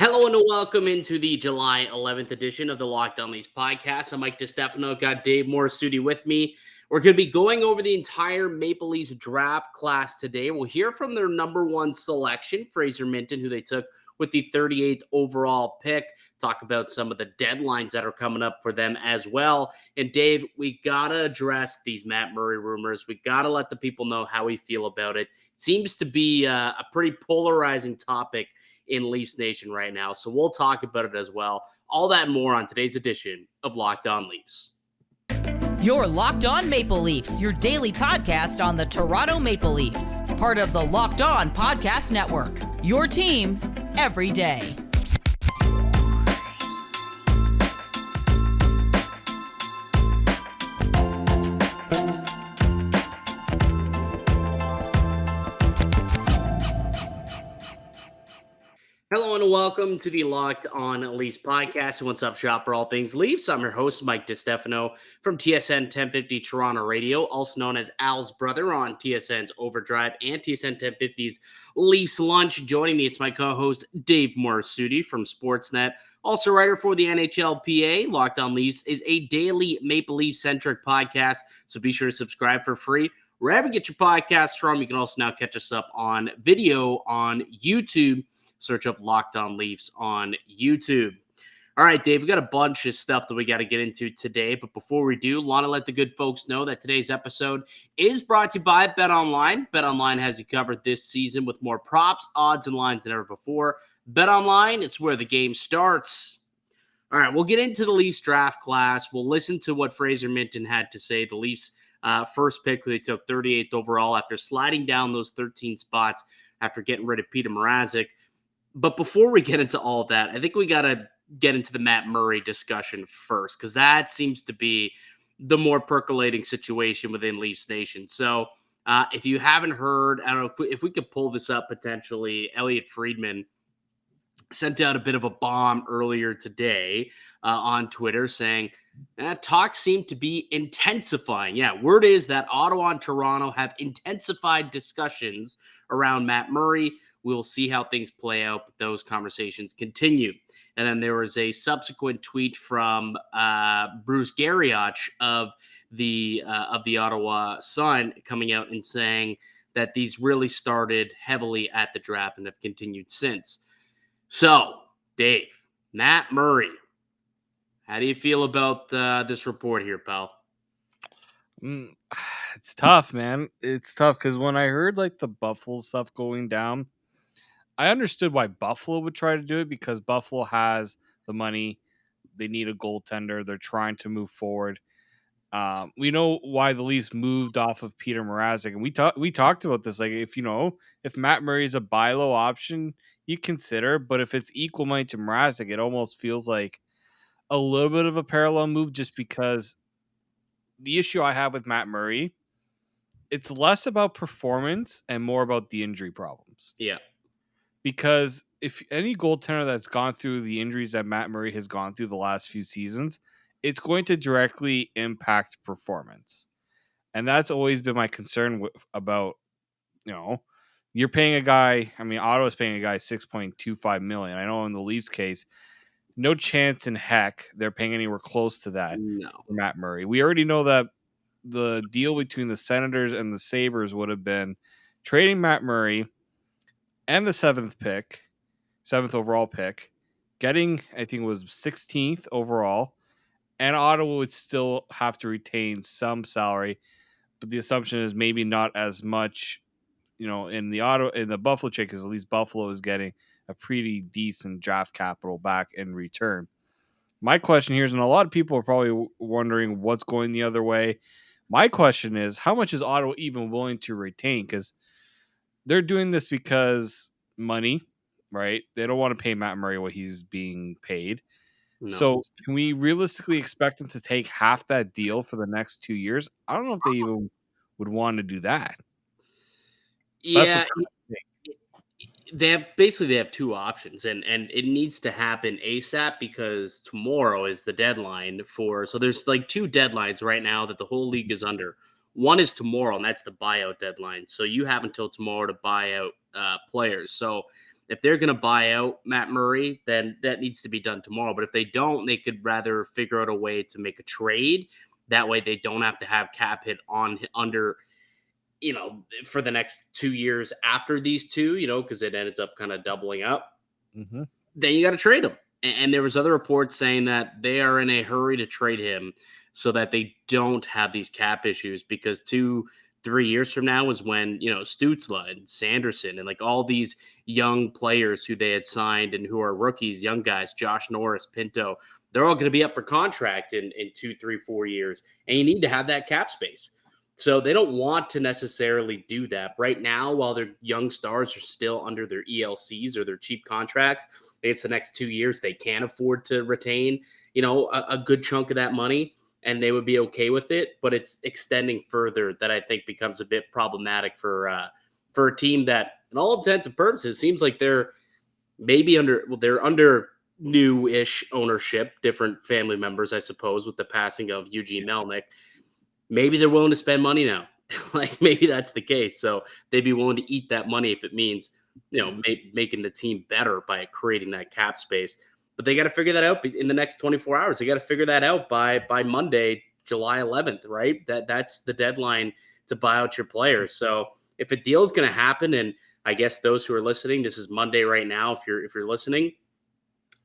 Hello and welcome into the July 11th edition of the Locked On Leafs podcast. I'm Mike DiStefano, got Dave Morassutti with me. We're going to be going over the entire Maple Leafs draft class today. We'll hear from their number one selection, Fraser Minten, who they took with the 38th overall pick. Talk about some of the deadlines that are coming up for them as well. And Dave, we got to address these Matt Murray rumors. We got to let the people know how we feel about it. Seems to be a pretty polarizing topic in Leafs Nation right now. So we'll talk about it as well. All that and more on today's edition of Locked On Leafs. You're Locked On Maple Leafs, your daily podcast on the Toronto Maple Leafs. Part of the Locked On Podcast Network, your team every day. Hello and welcome to the Locked On Leafs podcast, a one-stop shop for all things Leafs. I'm your host, Mike DiStefano from TSN 1050 Toronto Radio, also known as Al's brother on TSN's Overdrive and TSN 1050's Leafs Lunch. Joining me, it's my co-host, Dave Morassutti from Sportsnet, also writer for the NHL PA. Locked On Leafs is a daily Maple Leaf-centric podcast, so be sure to subscribe for free wherever you get your podcasts from. You can also now catch us up on video on YouTube. Search up Locked On Leafs on YouTube. All right, Dave, we got a bunch of stuff that we got to get into today. But before we do, want to let the good folks know that today's episode is brought to you by BetOnline. BetOnline has you covered this season with more props, odds, and lines than ever before. BetOnline, it's where the game starts. All right, we'll get into the Leafs draft class. We'll listen to what Fraser Minten had to say. The Leafs first pick, who they took 38th overall after sliding down those 13 spots after getting rid of Peter Mrazek. But before we get into all of that, I think we got to get into the Matt Murray discussion first, because that seems to be the more percolating situation within Leafs Nation. So if you haven't heard, I don't know if we could pull this up potentially. Elliot Friedman sent out a bit of a bomb earlier today on Twitter saying talks seem to be intensifying. Yeah, word is that Ottawa and Toronto have intensified discussions around Matt Murray. We'll see how things play out, but those conversations continue. And then there was a subsequent tweet from Bruce Garrioch of the Ottawa Sun coming out and saying that these really started heavily at the draft and have continued since. So, Dave, Matt Murray, how do you feel about this report here, pal? It's tough, man. It's tough because when I heard like the Buffalo stuff going down, I understood why Buffalo would try to do it because Buffalo has the money. They need a goaltender. They're trying to move forward. We know why the Leafs moved off of Peter Mrazek, and we talked about this. Like if Matt Murray is a buy low option, you consider. But if it's equal money to Mrazek, it almost feels like a little bit of a parallel move, just because the issue I have with Matt Murray, it's less about performance and more about the injury problems. Yeah. Because if any goaltender that's gone through the injuries that Matt Murray has gone through the last few seasons, it's going to directly impact performance. And that's always been my concern about, you're paying a guy, Ottawa's paying a guy $6.25 million. I know in the Leafs case, no chance in heck they're paying anywhere close to that for Matt Murray. We already know that the deal between the Senators and the Sabres would have been trading Matt Murray and the seventh overall pick, getting, I think it was 16th overall, and Ottawa would still have to retain some salary, but the assumption is maybe not as much, in the Buffalo trade, because at least Buffalo is getting a pretty decent draft capital back in return. My question here is, and a lot of people are probably wondering what's going the other way. My question is, how much is Ottawa even willing to retain? Because they're doing this because money, right? They don't want to pay Matt Murray what he's being paid. No. So can we realistically expect them to take half that deal for the next 2 years? I don't know if they even would want to do that. Yeah, they have two options, and it needs to happen ASAP because tomorrow is the deadline so there's like two deadlines right now that the whole league is under. One is tomorrow, and that's the buyout deadline. So you have until tomorrow to buy out players. So if they're going to buy out Matt Murray, then that needs to be done tomorrow. But if they don't, they could rather figure out a way to make a trade. That way they don't have to have cap hit under, for the next 2 years after these two, because it ends up kind of doubling up. Mm-hmm. Then you got to trade him. And there was other reports saying that they are in a hurry to trade him so that they don't have these cap issues, because 2-3 years from now is when, Stützle and Sanderson and like all these young players who they had signed and who are rookies, young guys, Josh Norris, Pinto, they're all going to be up for contract in 2, 3, 4 years. And you need to have that cap space. So they don't want to necessarily do that right now while their young stars are still under their ELCs or their cheap contracts. It's the next 2 years they can afford to retain, a good chunk of that money, and they would be okay with it. But it's extending further that I think becomes a bit problematic for a team that, in all intents and purposes, seems like they're maybe under new-ish ownership, different family members, I suppose, with the passing of Eugene Melnyk. Maybe they're willing to spend money now. Like maybe that's the case. So they'd be willing to eat that money if it means, making the team better by creating that cap space. But they got to figure that out in the next 24 hours. They got to figure that out by Monday, July 11th, right? That's the deadline to buy out your players. So if a deal is going to happen, and I guess those who are listening, this is Monday right now. If you're listening,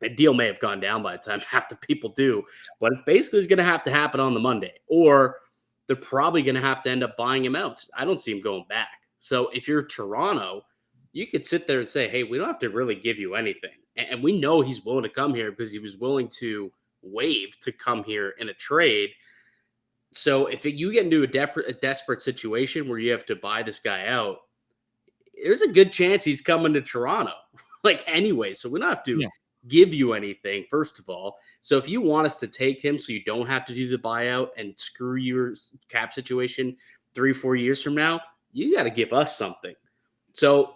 a deal may have gone down by the time half the people do, but it basically is going to have to happen on the Monday, or they're probably going to have to end up buying him out. I don't see him going back. So if you're Toronto, you could sit there and say, hey, we don't have to really give you anything. And we know he's willing to come here because he was willing to waive to come here in a trade. So if you get into a desperate situation where you have to buy this guy out, there's a good chance he's coming to Toronto. Anyway, so we don't have to give you anything, first of all. So if you want us to take him so you don't have to do the buyout and screw your cap situation 3-4 years from now, you got to give us something. So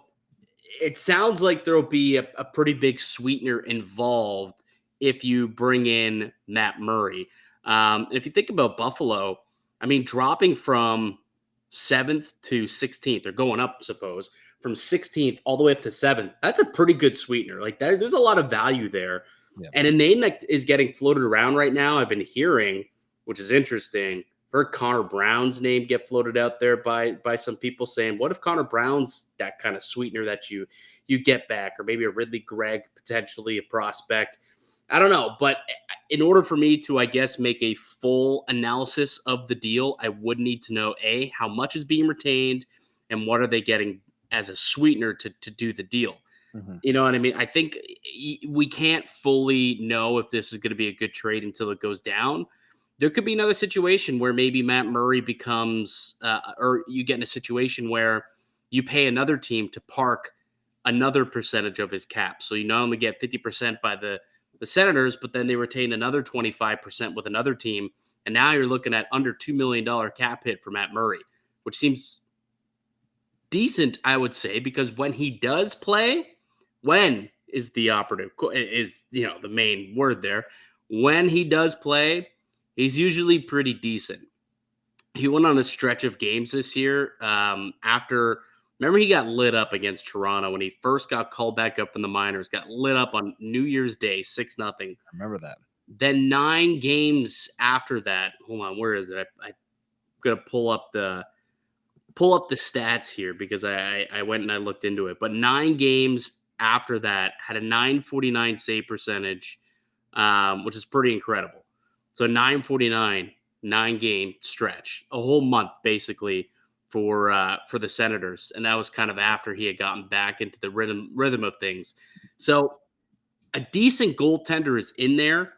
it sounds like there'll be a pretty big sweetener involved if you bring in Matt Murray. If you think about Buffalo, I mean, dropping from 7th to 16th, they're going up, suppose, from 16th all the way up to 7th. That's a pretty good sweetener. There's a lot of value there. Yeah. And a name that is getting floated around right now, I've been hearing, which is interesting. Heard Connor Brown's name get floated out there by some people saying, what if Connor Brown's that kind of sweetener that you get back, or maybe a Ridley Gregg, potentially a prospect? I don't know. But in order for me to, I guess, make a full analysis of the deal, I would need to know, A, how much is being retained and what are they getting as a sweetener to do the deal. Mm-hmm. You know what I mean? I think we can't fully know if this is going to be a good trade until it goes down. There could be another situation where maybe Matt Murray becomes, or you get in a situation where you pay another team to park another percentage of his cap. So you not only get 50% by the Senators, but then they retain another 25% with another team. And now you're looking at under $2 million cap hit for Matt Murray, which seems decent, I would say, because when he does play, when is the operative, is, the main word there. When he does play, he's usually pretty decent. He went on a stretch of games this year remember he got lit up against Toronto when he first got called back up from the minors, got lit up on New Year's Day, 6-0. I remember that. Then 9 games after that, hold on, where is it? I'm going to pull up the stats here because I went and I looked into it. But 9 games after that had a .949 save percentage, which is pretty incredible. So .949, 9-game stretch, a whole month basically for the Senators, and that was kind of after he had gotten back into the rhythm of things. So a decent goaltender is in there,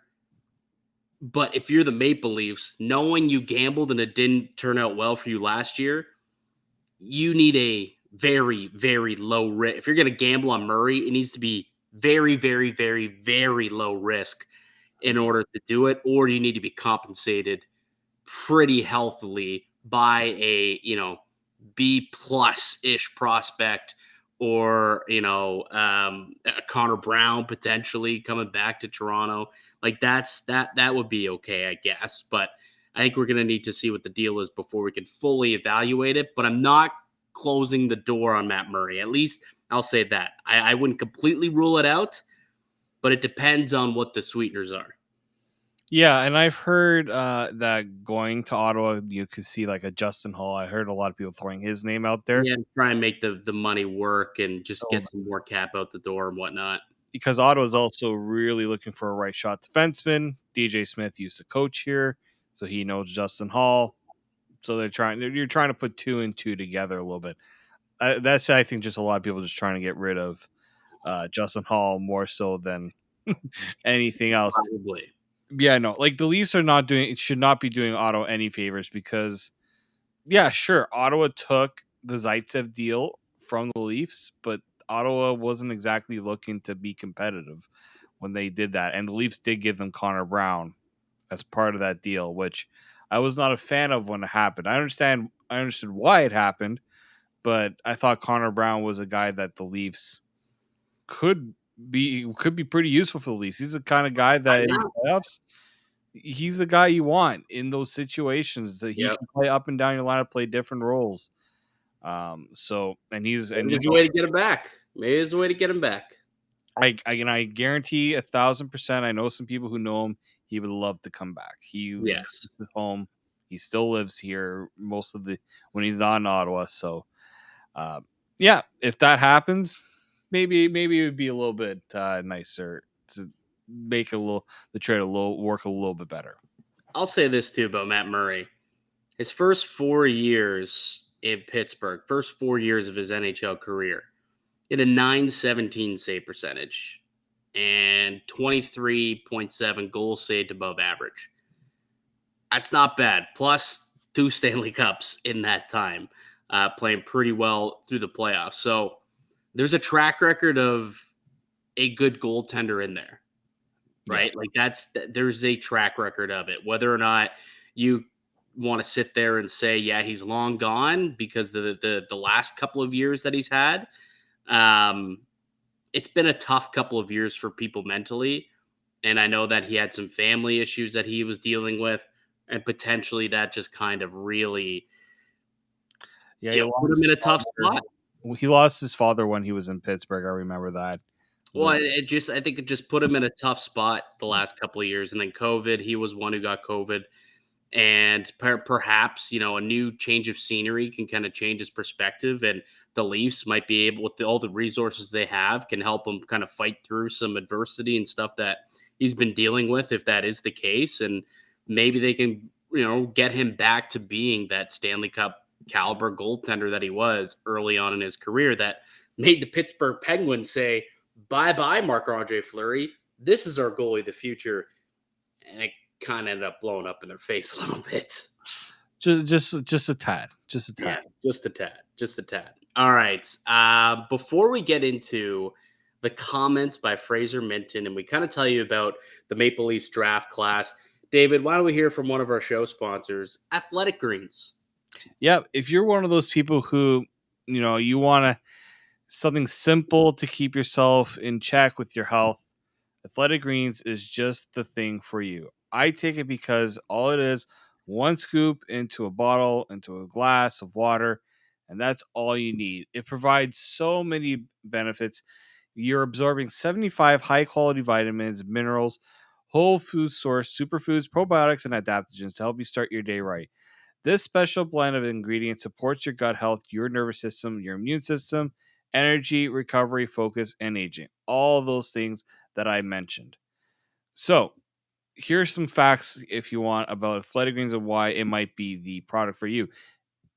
but if you're the Maple Leafs, knowing you gambled and it didn't turn out well for you last year, you need a very, very low risk. If you're going to gamble on Murray, it needs to be very, very, very, very low risk in order to do it, or you need to be compensated pretty healthily by a, B+-ish prospect, or, a Connor Brown potentially coming back to Toronto. That would be okay, I guess. But I think we're going to need to see what the deal is before we can fully evaluate it. But I'm not closing the door on Matt Murray. At least I'll say that. I wouldn't completely rule it out, but it depends on what the sweeteners are. Yeah, and I've heard that going to Ottawa, you could see like a Justin Hall. I heard a lot of people throwing his name out there. Yeah, try and make the money work and just So, get some more cap out the door and whatnot. because Ottawa is also really looking for a right shot defenseman. DJ Smith used to coach here, so he knows Justin Hall. So you're trying to put 2 and 2 together a little bit. That's, I think, just a lot of people just trying to get rid of Justin Hall more so than anything else. Probably. Yeah, no, like the Leafs should not be doing Ottawa any favors because, yeah, sure, Ottawa took the Zaitsev deal from the Leafs, but Ottawa wasn't exactly looking to be competitive when they did that, and the Leafs did give them Connor Brown as part of that deal, which I was not a fan of when it happened. I understood why it happened, but I thought Connor Brown was a guy that the Leafs could be pretty useful for the Leafs. He's the kind of guy that in the playoffs, he's the guy you want in those situations that he can play up and down your lineup, play different roles. So he's a way to get him back. Maybe there's a way to get him back. I guarantee 1,000%. I know some people who know him. He would love to come back. He's at home. He still lives here most of when he's not in Ottawa. So, yeah, if that happens, maybe it would be a little bit nicer to make the trade work a little bit better. I'll say this too about Matt Murray. His first 4 years in Pittsburgh, first 4 years of his NHL career, he had a .917 save percentage and 23.7 goals saved above average. That's not bad. Plus 2 Stanley Cups in that time, playing pretty well through the playoffs. So there's a track record of a good goaltender in there, right? Yeah. Like there's a track record of it. Whether or not you want to sit there and say, yeah, he's long gone because the last couple of years that he's had, it's been a tough couple of years for people mentally. And I know that he had some family issues that he was dealing with, and potentially that just kind of really put him in a tough spot. He lost his father when he was in Pittsburgh. I remember that. Well, I think it just put him in a tough spot the last couple of years. And then COVID, he was one who got COVID. And perhaps, a new change of scenery can kind of change his perspective. And the Leafs might be able, with all the resources they have, can help him kind of fight through some adversity and stuff that he's been dealing with, if that is the case. And maybe they can, get him back to being that Stanley Cup caliber goaltender that he was early on in his career that made the Pittsburgh Penguins say, bye-bye, Marc-Andre Fleury. This is our goalie of the future. And it kind of ended up blowing up in their face a little bit. Just a tad. Just a tad. Yeah, just a tad. All right. Before we get into the comments by Fraser Minten and we kind of tell you about the Maple Leafs draft class, David, why don't we hear from one of our show sponsors, Athletic Greens? Yeah, if you're one of those people who, you want something simple to keep yourself in check with your health, Athletic Greens is just the thing for you. I take it because all it is, one scoop into a bottle, into a glass of water, and that's all you need. It provides so many benefits. You're absorbing 75 high-quality vitamins, minerals, whole food source, superfoods, probiotics, and adaptogens to help you start your day right. This special blend of ingredients supports your gut health, your nervous system, your immune system, energy, recovery, focus, and aging. All those things that I mentioned. So, here's some facts if you want about Athletic Greens and why it might be the product for you.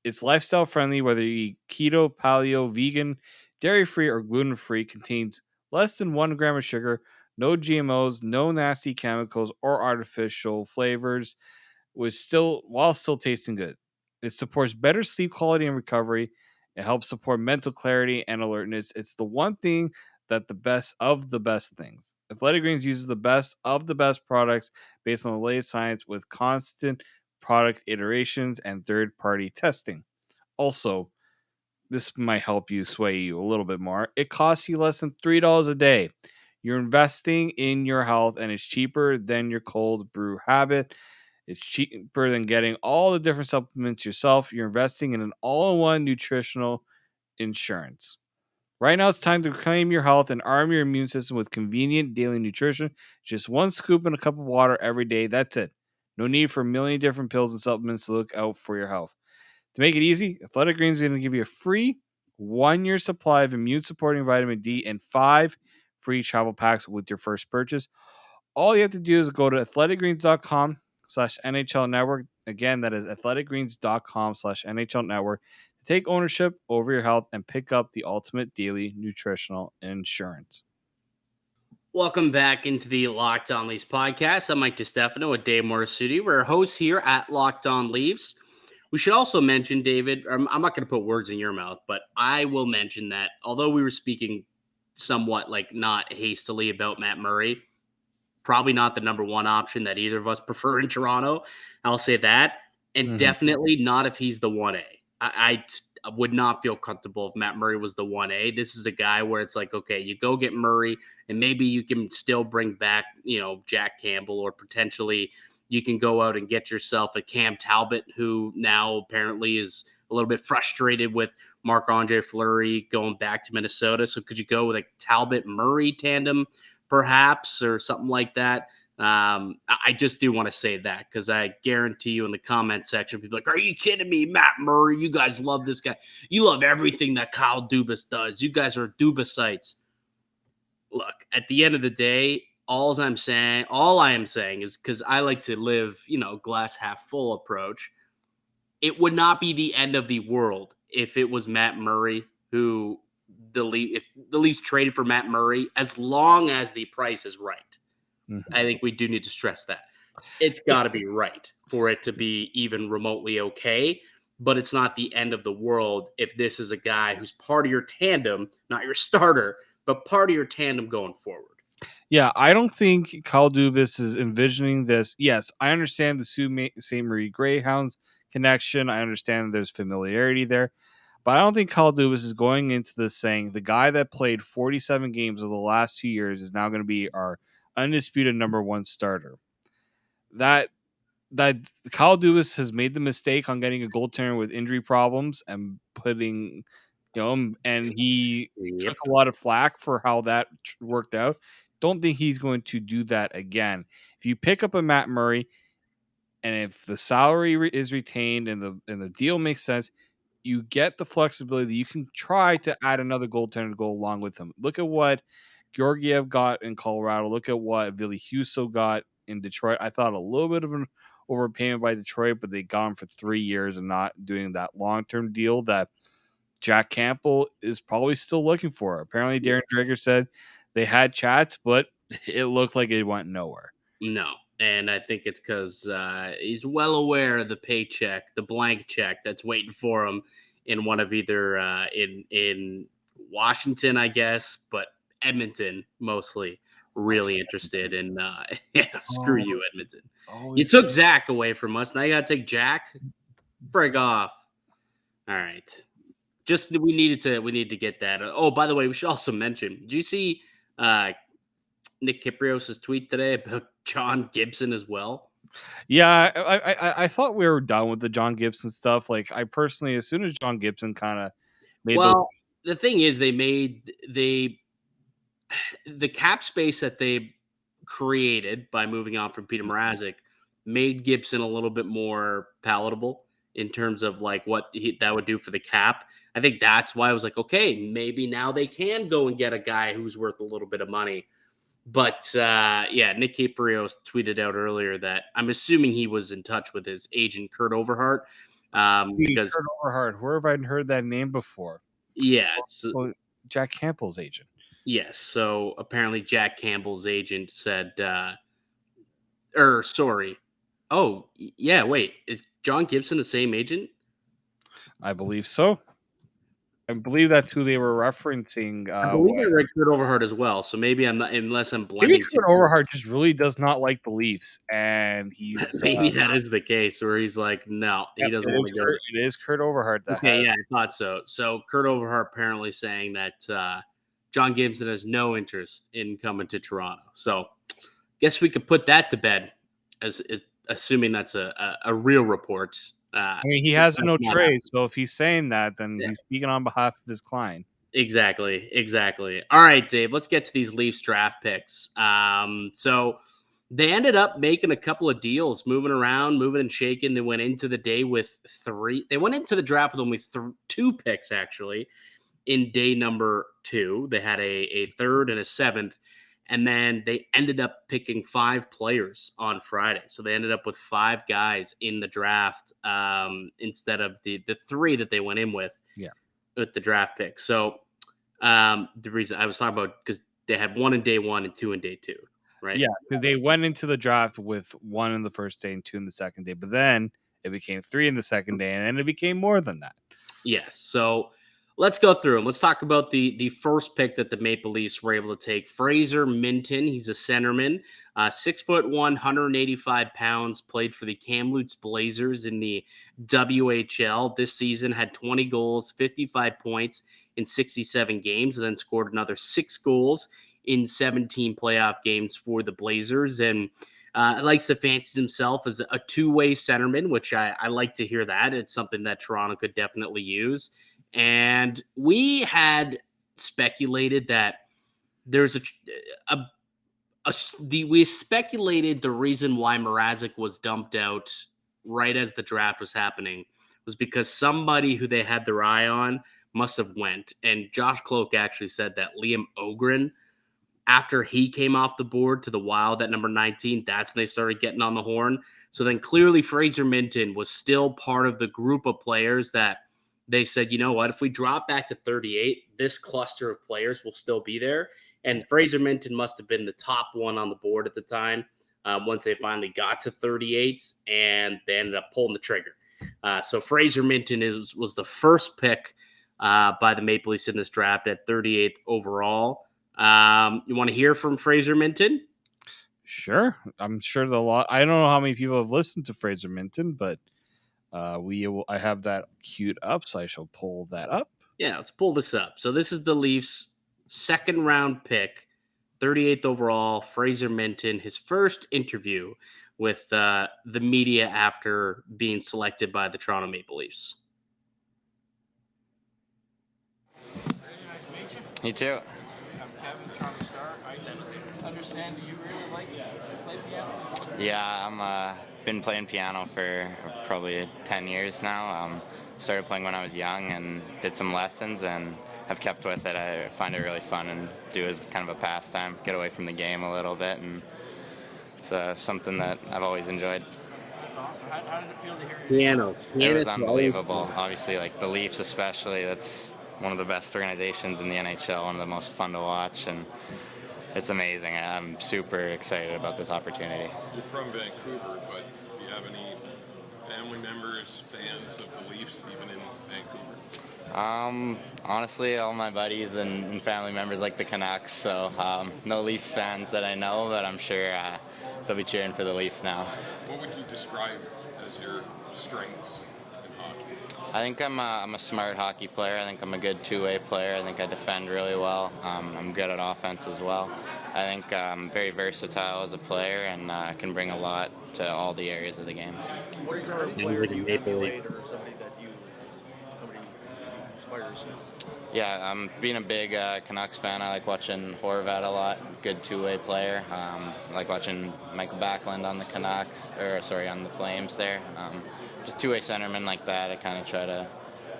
It's lifestyle friendly, whether you eat keto, paleo, vegan, dairy-free, or gluten-free, contains less than 1 gram of sugar, no GMOs, no nasty chemicals or artificial flavors, while still tasting good. It supports better sleep quality and recovery. It helps support mental clarity and alertness. It's the one thing that the best of the best things. Athletic Greens uses the best of the best products based on the latest science with constant product iterations and third-party testing. Also, this might help you sway you a little bit more. It costs you less than $3 a day. You're investing in your health, and it's cheaper than your cold brew habit. It's cheaper than getting all the different supplements yourself. You're investing in an all-in-one nutritional insurance. Right now, it's time to reclaim your health and arm your immune system with convenient daily nutrition. Just one scoop in a cup of water every day. That's it. No need for a million different pills and supplements to look out for your health. To make it easy, Athletic Greens is going to give you a free 1-year supply of immune-supporting vitamin D and 5 free travel packs with your first purchase. All you have to do is go to athleticgreens.com/NHL Network. Again, that is athleticgreens.com/NHL Network to take ownership over your health and pick up the ultimate daily nutritional insurance. Welcome back into the Locked On Leafs podcast. I'm Mike DiStefano with Dave Morassutti. We're hosts here at Locked On Leafs. We should also mention, David, I'm not going to put words in your mouth, but I will mention that although we were speaking somewhat like not hastily about Matt Murray, probably not the number one option that either of us prefer in Toronto. I'll say that. And definitely not if he's the 1A. I would not feel comfortable if Matt Murray was the 1A. This is a guy where it's like, okay, you go get Murray, and maybe you can still bring back, Jack Campbell, or potentially you can go out and get yourself a Cam Talbot, who now apparently is a little bit frustrated with Marc-Andre Fleury going back to Minnesota. So could you go with a Talbot-Murray tandem perhaps, or something like that? I just do want to say that because I guarantee you in the comment section, people are like, are you kidding me? Matt Murray, you guys love this guy. You love everything that Kyle Dubas does. You guys are Dubasites. Look, at the end of the day, all I am saying is, because I like to live, glass half full approach. It would not be the end of the world if it was Matt Murray if the Leafs traded for Matt Murray, as long as the price is right. I think we do need to stress that. It's got to be right for it to be even remotely okay, but it's not the end of the world if this is a guy who's part of your tandem, not your starter, but part of your tandem going forward. Yeah, I don't think Kyle Dubas is envisioning this. Yes, I understand the St. Marie Greyhounds connection. I understand there's familiarity there. But I don't think Kyle Dubas is going into this saying the guy that played 47 games over the last 2 years is now going to be our undisputed number one starter. That Kyle Dubas has made the mistake on getting a goaltender with injury problems and putting, and he took a lot of flack for how that worked out. Don't think he's going to do that again. If you pick up a Matt Murray, and if the salary is retained and the deal makes sense, you get the flexibility. You can try to add another goaltender to go along with him. Look at what Georgiev got in Colorado. Look at what Ville Husso got in Detroit. I thought a little bit of an overpayment by Detroit, but they got him for 3 years and not doing that long-term deal that Jack Campbell is probably still looking for. Apparently, Darren Dreger said they had chats, but it looked like it went nowhere. No. And I think it's because he's well aware of the paycheck, the blank check that's waiting for him in one of either in Washington, I guess, but Edmonton mostly really interested in. Screw you, Edmonton. You took Zach away from us. Now you got to take Jack. Frig off. All right. Just we need to get that. Oh, by the way, we should also mention. Did you see Nick Kyprios' tweet today about John Gibson as well? Yeah, I thought we were done with the John Gibson stuff. Like, I personally, as soon as John Gibson kind of made the thing is, the cap space that they created by moving on from Peter Mrazek made Gibson a little bit more palatable in terms of like what that would do for the cap. I think that's why I was like, okay, maybe now they can go and get a guy who's worth a little bit of money. But Nick Kyprios tweeted out earlier that I'm assuming he was in touch with his agent Kurt Overhart. Because Kurt Overhart, where have I heard that name before? Yes, Jack Campbell's agent. Yes, so apparently Jack Campbell's agent said, wait, is John Gibson the same agent? I believe so. I believe that's who they were referencing. I believe I read Kurt Overhart as well, so maybe I'm not, unless I'm blending. Maybe Kurt Overhart just really does not like the Leafs, and he's maybe that is the case, where he's like, no, he doesn't want to go. It is Kurt Overhart. I thought so. So Kurt Overhart apparently saying that John Gibson has no interest in coming to Toronto. So guess we could put that to bed, as assuming that's a real report. He has a no trade, so if he's saying that, then he's speaking on behalf of his client. Exactly. All right, Dave, let's get to these Leafs draft picks. So they ended up making a couple of deals, moving around, moving and shaking. They went into the day with three. They went into the draft with only two picks, actually. In day number 2, they had a third and a seventh, and then they ended up picking 5 players on Friday. So they ended up with 5 guys in the draft instead of the 3 that they went in with the draft pick. So the reason I was talking about, because they had 1 in day 1 and 2 in day 2, right? Yeah, because they went into the draft with 1 in the first day and 2 in the second day, but then it became 3 in the second day, and then it became more than that. Yes. So let's go through them. Let's talk about the first pick that the Maple Leafs were able to take. Fraser Minten. He's a centerman, 6'1", 185 pounds. Played for the Kamloops Blazers in the WHL this season. Had 20 goals, 55 points in 67 games, and then scored another 6 goals in 17 playoff games for the Blazers. And likes to fancy himself as a two-way centerman, which I like to hear that. It's something that Toronto could definitely use. And we had speculated that there's we speculated the reason why Mrazek was dumped out right as the draft was happening was because somebody who they had their eye on must have went. And Josh Cloak actually said that Liam Ogren, after he came off the board to the Wild at number 19, that's when they started getting on the horn. So then clearly Fraser Minten was still part of the group of players that they said, you know what, if we drop back to 38, this cluster of players will still be there. And Fraser Minten must have been the top one on the board at the time once they finally got to 38, and they ended up pulling the trigger. So Fraser Minten was the first pick by the Maple Leafs in this draft at 38th overall. You want to hear from Fraser Minten? Sure. I'm sure I don't know how many people have listened to Fraser Minten, but I have that queued up, so I shall pull that up. Yeah, let's pull this up. So this is the Leafs' second round pick, 38th overall, Fraser Minten, his first interview with the media after being selected by the Toronto Maple Leafs. Very nice to meet you. You too. I'm Kevin, Toronto Star. I just understand you really like to play piano. Yeah, I'm been playing piano for probably 10 years now. Started playing when I was young and did some lessons and have kept with it. I find it really fun and do as kind of a pastime, get away from the game a little bit, and it's something that I've always enjoyed. That's awesome. How did it feel to hear Piano. It was unbelievable. Obviously, like the Leafs especially, that's one of the best organizations in the NHL, one of the most fun to watch, and it's amazing. I'm super excited about this opportunity. You're from Vancouver, but do you have any family members, fans of the Leafs, even in Vancouver? Honestly, all my buddies and family members like the Canucks, so no Leafs fans that I know, but I'm sure they'll be cheering for the Leafs now. What would you describe as your strengths in hockey? I think I'm a smart hockey player. I think I'm a good two-way player. I think I defend really well. I'm good at offense as well. I think I'm very versatile as a player and can bring a lot to all the areas of the game. What is our player do you emulate, or somebody inspires you? Yeah, being a big Canucks fan, I like watching Horvat a lot. Good two-way player. I like watching Michael Backlund on the on the Flames there. Just two-way centermen like that. I kind of try to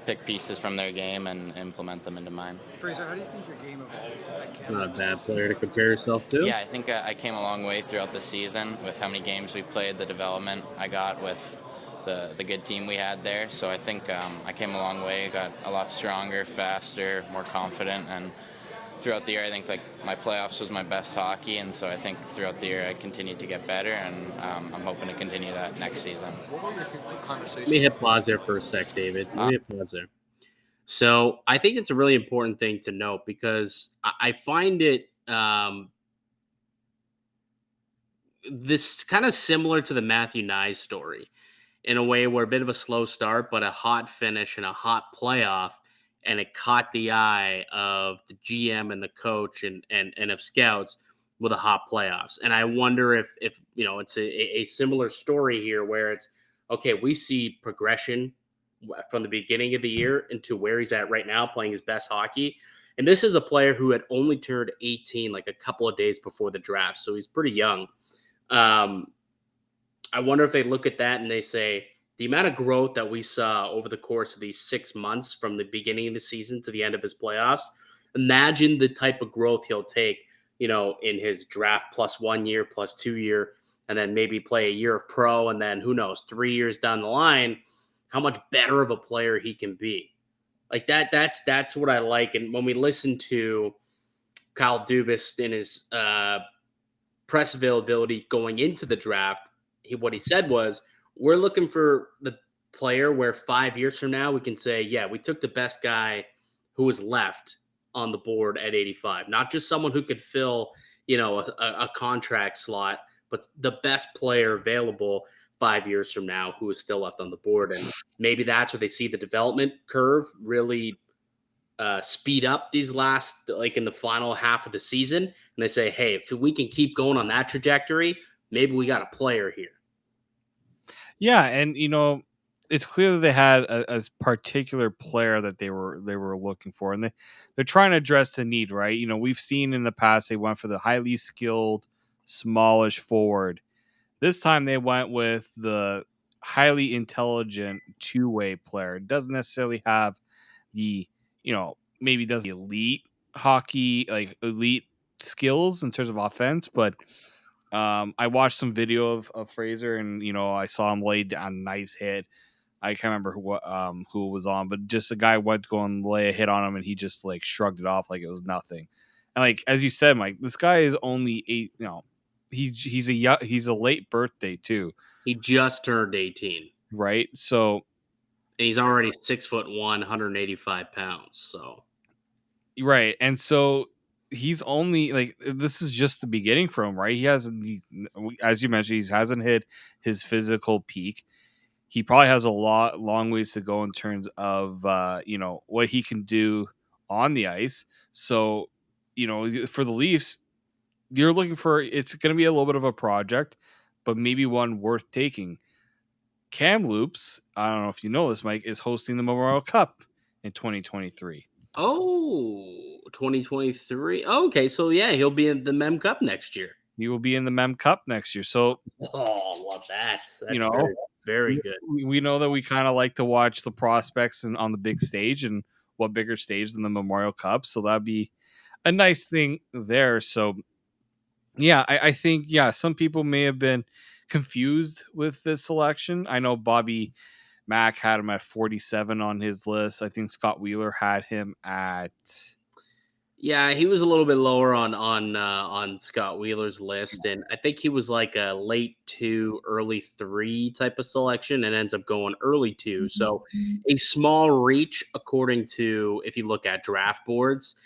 pick pieces from their game and implement them into mine. Fraser, how do you think your game evolved? Not a bad player to compare yourself to. Yeah, I think I came a long way throughout the season with how many games we played, the development I got with the good team we had there. So I think I came a long way, got a lot stronger, faster, more confident, and throughout the year, I think like my playoffs was my best hockey, and so I think throughout the year I continued to get better, and I'm hoping to continue that next season. What were your conversations? Let me hit pause there for a sec, David. Let me hit pause there. So I think it's a really important thing to note because I find it this kind of similar to the Matthew Nye story in a way where a bit of a slow start, but a hot finish and a hot playoff. And it caught the eye of the GM and the coach and of scouts with a hot playoffs. And I wonder if you know, it's a similar story here where it's, okay, we see progression from the beginning of the year into where he's at right now, playing his best hockey. And this is a player who had only turned 18 like a couple of days before the draft, so he's pretty young. I wonder if they look at that and they say, the amount of growth that we saw over the course of these 6 months from the beginning of the season to the end of his playoffs, imagine the type of growth he'll take, in his draft plus 1 year, plus 2 year, and then maybe play a year of pro, and then who knows, 3 years down the line, how much better of a player he can be. Like that's what I like. And when we listen to Kyle Dubas in his press availability going into the draft, what he said was, we're looking for the player where 5 years from now we can say, yeah, we took the best guy who was left on the board at 85. Not just someone who could fill, a contract slot, but the best player available 5 years from now who is still left on the board. And maybe that's where they see the development curve really speed up these last, like in the final half of the season. And they say, hey, if we can keep going on that trajectory, maybe we got a player here. Yeah, and it's clear that they had a particular player that they were looking for, and they're trying to address the need, right? We've seen in the past they went for the highly skilled, smallish forward. This time they went with the highly intelligent two-way player. It doesn't necessarily have the, maybe does the elite hockey, like elite skills in terms of offense, but I watched some video of Fraser, and I saw him lay down a nice hit. I can't remember who it was on, but just a guy went to go and lay a hit on him, and he just like shrugged it off like it was nothing. And like as you said, Mike, this guy is only 8. He's a late birthday too. He just turned 18, right? So, and he's already 6'1", 185 pounds. So, right, and so he's only like, this is just the beginning for him, right? As you mentioned, he hasn't hit his physical peak. He probably has a long ways to go in terms of what he can do on the ice. So, for the Leafs, you're looking for, it's going to be a little bit of a project, but maybe one worth taking. Kamloops, I don't know if you know this, Mike, is hosting the Memorial Cup in 2023. Oh, 2023. Okay, so yeah, he'll be in the Mem Cup next year. He will be in the Mem Cup next year. So, love that. That's very, very good. We know that we kind of like to watch the prospects on the big stage, and what bigger stage than the Memorial Cup. So that'd be a nice thing there. So, yeah, I think, some people may have been confused with this selection. I know Bobby Mack had him at 47 on his list. I think Scott Wheeler had him at... Yeah, he was a little bit lower on Scott Wheeler's list, and I think he was like a late 2, early 3 type of selection, and ends up going early 2. So a small reach, according to, if you look at draft boards.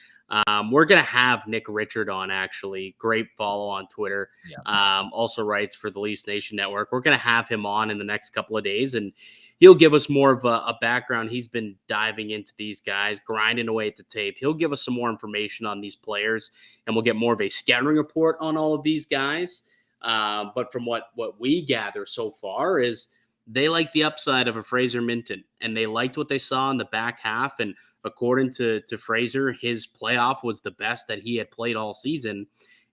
We're gonna have Nick Richard on, actually. Great follow on Twitter. Yeah. Also writes for the Leafs Nation Network. We're gonna have him on in the next couple of days, and he'll give us more of a background. He's been diving into these guys, grinding away at the tape. He'll give us some more information on these players, and we'll get more of a scouting report on all of these guys. But from what we gather so far is they like the upside of a Fraser Minten, and they liked what they saw in the back half. And according to Fraser, his playoff was the best that he had played all season.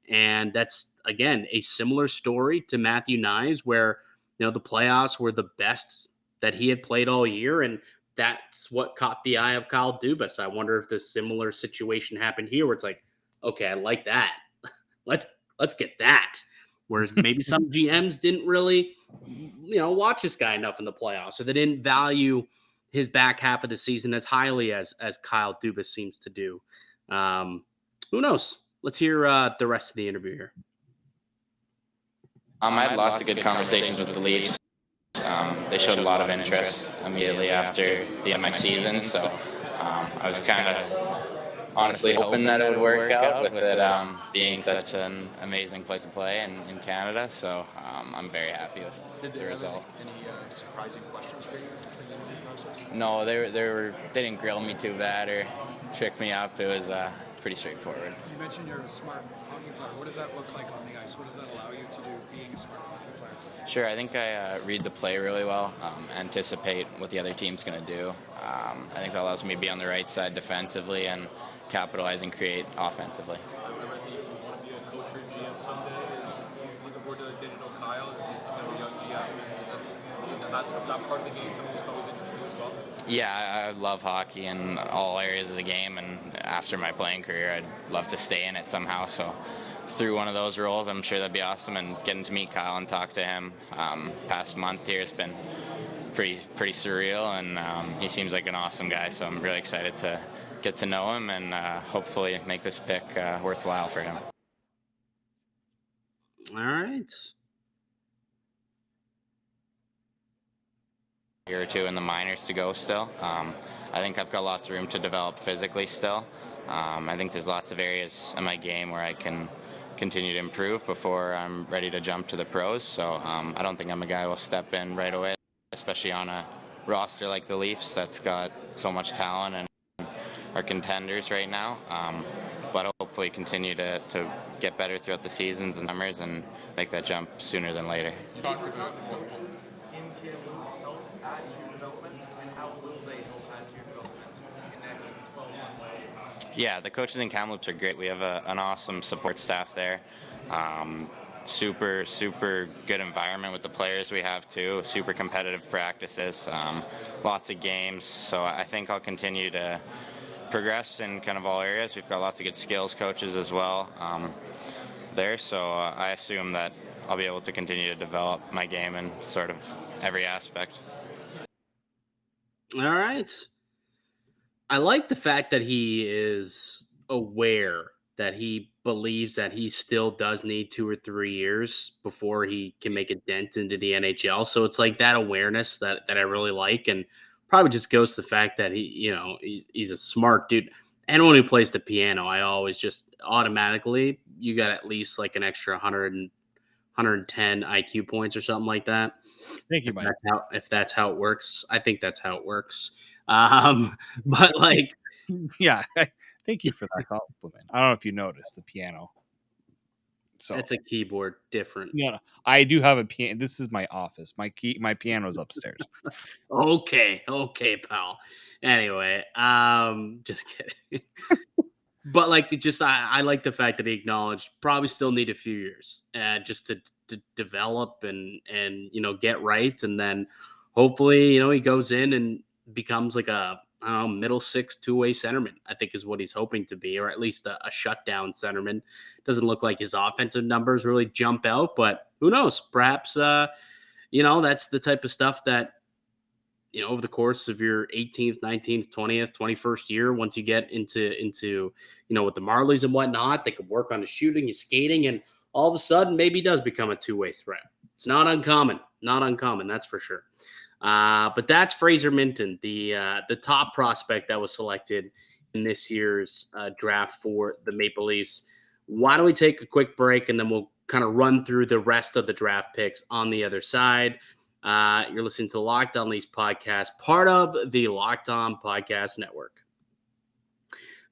And that's, again, a similar story to Matthew Nyes, where the playoffs were the best that he had played all year, and that's what caught the eye of Kyle Dubas. I wonder if this similar situation happened here, where it's like, okay, I like that. Let's get that. Whereas maybe some GMs didn't really, watch this guy enough in the playoffs, or they didn't value his back half of the season as highly as Kyle Dubas seems to do. Who knows? Let's hear the rest of the interview here. I had lots of good conversations with the Leafs. They showed a lot of interest immediately after the end of my season, so I was kind of honestly hoping that it would work out with it being such an amazing place to play in Canada. So I'm very happy with the result. Any surprising questions for you in the interview process? No, they didn't grill me too bad or trick me up. It was pretty straightforward. You mentioned you're a smart hockey player. What does that look like on the ice? What does that allow you to do being a smart hockey player? Sure, I think I read the play really well, anticipate what the other team's going to do. I think that allows me to be on the right side defensively and capitalize and create offensively. I read that you want to be a coach or GM someday. Looking forward to getting to know Kyle. He's kind of a young GM. That's that part of the game, something that's always interesting as well. Yeah, I love hockey in all areas of the game, and after my playing career, I'd love to stay in it somehow. So through one of those roles, I'm sure that'd be awesome. And getting to meet Kyle and talk to him past month here has been pretty surreal, and he seems like an awesome guy. So I'm really excited to get to know him and hopefully make this pick worthwhile for him. All right. Year or two in the minors to go still. I think I've got lots of room to develop physically still. I think there's lots of areas in my game where I can continue to improve before I'm ready to jump to the pros. So I don't think I'm a guy who will step in right away, especially on a roster like the Leafs that's got so much talent and are contenders right now. But I'll hopefully continue to get better throughout the seasons and summers and make that jump sooner than later. You talked about what In-camp moves help add to your development, and how will they help add to your development in the next 12 months? Yeah, the coaches in Kamloops are great. We have an awesome support staff there. Super good environment with the players we have too. Super competitive practices, lots of games. So I think I'll continue to progress in kind of all areas. We've got lots of good skills coaches as well there. So I assume that I'll be able to continue to develop my game in sort of every aspect. All right. I like the fact that he is aware that he believes that he still does need 2 or 3 years before he can make a dent into the NHL. So it's like that awareness that I really like, and probably just goes to the fact that he's a smart dude. Anyone who plays the piano, I always just automatically, you got at least like an extra 110 IQ points or something like that. Thank you, Mike. If that's how it works. I think that's how it works. But like, Yeah, thank you for that compliment. I don't know if you noticed the piano. So that's a keyboard different. yeah, I do have a piano. This is my office. My piano's upstairs. Okay, pal. Anyway, just kidding. But like, I like the fact that he acknowledged probably still need a few years, just to develop and get right, and then hopefully he goes in and becomes like a middle six two-way centerman. I think is what he's hoping to be, or at least a shutdown centerman. Doesn't look like his offensive numbers really jump out, but who knows? Perhaps that's the type of stuff that over the course of your 18th, 19th, 20th, 21st year, once you get into with the Marlies and whatnot, they could work on his shooting, his skating, and all of a sudden maybe he does become a two-way threat. It's not uncommon, that's for sure. But that's Fraser Minten, the top prospect that was selected in this year's draft for the Maple Leafs. Why don't we take a quick break, and then we'll kind of run through the rest of the draft picks on the other side. You're listening to the Locked On Leafs podcast, part of the Locked On Podcast Network.